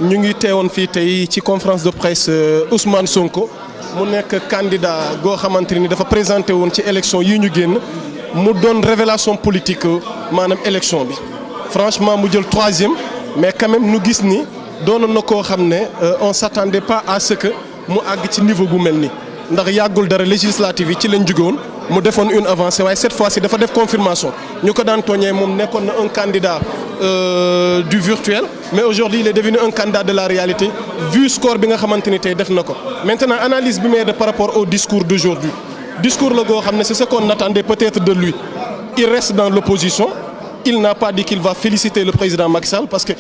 ñu ngi teewoon fii tey ci conférence de presse Ousmane Sonko mu nekk candidat goo xamante ni dafa présenté woon ci élection yi ñu génn mu doon révélation politique maanaam élection bi franchement mu jël troisième mais quand même nu gis ni doonoon na koo xam ne on s'attendait pas à ce que mu àgg ci niveau bu mel ni ndax yàggul dara législative yi ci lañ jóge woon mu defoon une avancée waaye cette fois-ci dafa def confirmation ñu ko daan tooñee moom nekkoon na un candidat du virtuel mais aujourd'hui il est devenu un candidat de la réalité vu score bi nga xamante ni tey def na ko maintenant analyse bi may def par rapport au discours d'aujourd'hui discours la goo xam ne c'est ce qu'on attendait peut-être de lui il reste dans l'opposition. Il n'a pas dit qu'il va féliciter le président Macky Sall parce que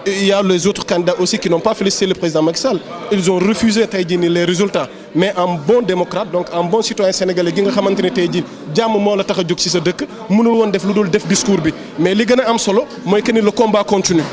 il y a les autres candidats aussi qui n'ont pas félicité le président Macky Sall. Ils ont refusé tey jii nii les résultats mais en bon démocrate donc en bon citoyen sénégalais gi nga xamante ne tey jii jàmm moo la tax a jóg ci sa dëkk mënul woon def lu dul def discours bi mais li gën a am solo mooy que ni le combat continue.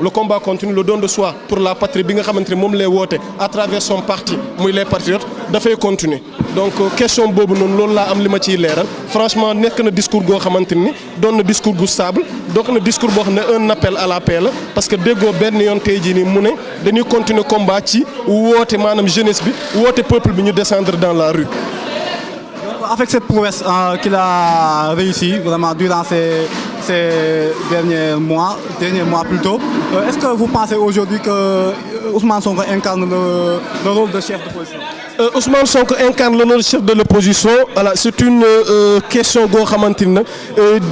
Le combat continue, le don de soi pour la patrie bi nga xamante ne moom lay woote à travers son parti muy les patriotes dafay continuer donc question boobu noonu loolu laa am li ma ciy leeral franchement nekk na discours goo xamante ni doon na discours gu stable donc na discours boo xam ne un appel à la paix la parce que déggoo benn yoon tey jii nii mu ne dañuy continuer combat ci woote maanaam jeunesse bi woote peuple bi ñu descendre dans la rue. Avec cette prouesse qu'il a réussi vraiment durant ces derniers mois plutôt, est-ce que vous pensez aujourd'hui que Ousmane Sonko incarne le rôle de chef d'opposition? Ousmane Sonko incarne le rôle de chef de l'opposition. Voilà, c'est une question goo xamante ni nag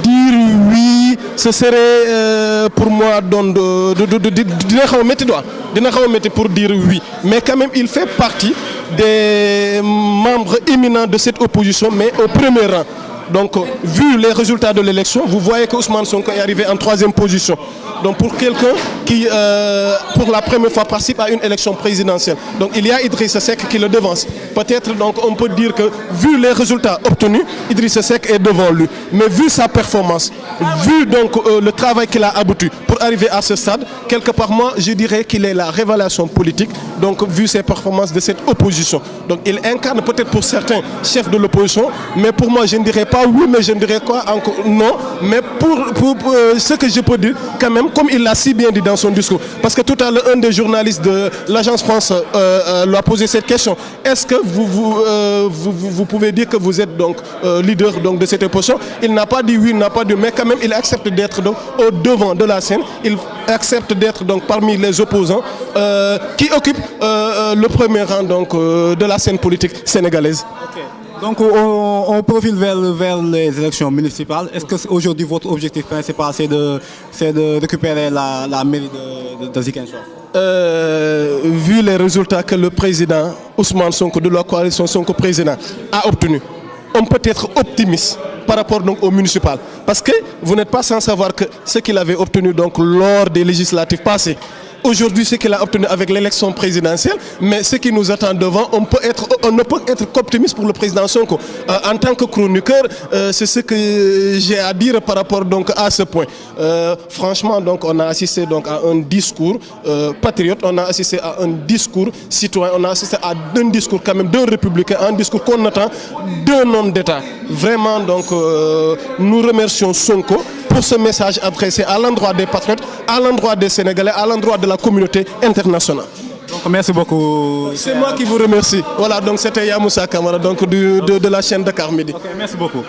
dire oui ce serait pour moi doon dina xaw a métti dina xaw a métti pour dire oui mais quand même il fait partie des membres éminents de cette opposition mais au premier rang. Donc, vu les résultats de l'élection, vous voyez que Ousmane Sonko est arrivé en troisième position. Donc, pour quelqu'un qui, pour la première fois, participe à une élection présidentielle. Donc, il y a Idrissa Seck qui le devance. Peut-être, donc, on peut dire que, vu les résultats obtenus, Idrissa Seck est devant lui. Mais vu sa performance, vu donc le travail qu'il a abouti pour arriver à ce stade, quelque part, moi, je dirais qu'il est la révélation politique. Donc, vu ses performances de cette opposition. Donc, il incarne peut-être pour certains chefs de l'opposition, mais pour moi, je ne dirais pas oui, mais je ne dirais quoi encore non. Mais pour ce que je peux dire, quand même, comme il l'a si bien dit dans son discours, parce que tout à l'heure, un des journalistes de l'Agence France lui a posé cette question. Est-ce que vous pouvez dire que vous êtes donc leader donc, de cette opposition? Il n'a pas dit oui, il n'a pas dit mais quand même, il accepte d'être donc au devant de la scène. Il accepte d'être donc parmi les opposants qui occupent le premier rang donc de la scène politique sénégalaise. Okay. Donc on profile vers les élections municipales. Est-ce que aujourd'hui votre objectif principal c'est de récupérer la mairie de Ziguinchor? Vu les résultats que le président Ousmane Sonko de la coalition Sonko président a obtenus, on peut être optimiste par rapport donc au municipal parce que vous n'êtes pas sans savoir que ce qu'il avait obtenu donc lors des législatives passées. Aujourd'hui, ce qu'il a obtenu avec l'élection présidentielle, mais ce qui nous attend devant, on ne peut être qu'optimiste pour le président Sonko. En tant que chroniqueur, c'est ce que j'ai à dire par rapport donc à ce point. Franchement, donc on a assisté donc à un discours patriote, on a assisté à un discours citoyen, on a assisté à un discours quand même d'un républicain, un discours qu'on attend d'un homme d'État. Vraiment, donc nous remercions Sonko pour ce message adressé à l'endroit des patriotes, à l'endroit des Sénégalais, à l'endroit de la communauté internationale. Donc, merci beaucoup. C'est moi qui vous remercie. Voilà, donc c'était Yamoussa Kamara donc de la chaîne Dakar Midi. Okay, merci beaucoup.